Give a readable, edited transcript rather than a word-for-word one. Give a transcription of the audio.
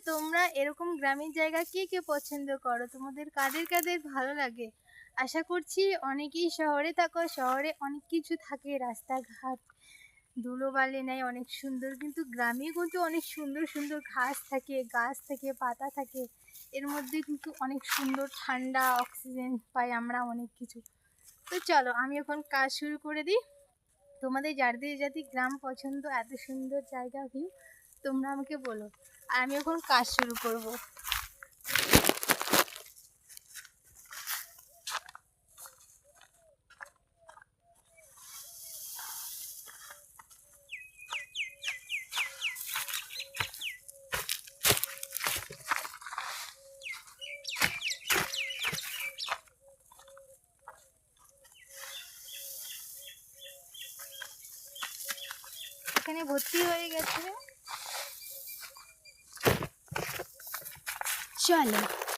তোমরা এরকম গ্রামের জায়গা কে কে পছন্দ করো, তোমাদের কাদের কাদের ভালো লাগে। আশা করছি অনেকেই শহরে থাকো, শহরে অনেক কিছু থাকে, রাস্তাঘাট ধুলোবালি নেই, অনেক সুন্দর, কিন্তু গ্রামেও কিন্তু অনেক সুন্দর সুন্দর ঘাস থাকে, গাছ থাকে, পাতা থাকে, এর মধ্যে কিন্তু অনেক সুন্দর ঠান্ডা অক্সিজেন পাই আমরা, অনেক কিছু। তো চলো আমি এখন কাজ শুরু করে দিই। তোমাদের যাদের যাদের গ্রাম পছন্দ, এত সুন্দর জায়গা ভিউ, তোমরা আমাকে বলো, আর আমি এখন কাজ শুরু করব। এখানে ভর্তি হয়ে গেছে, চলো।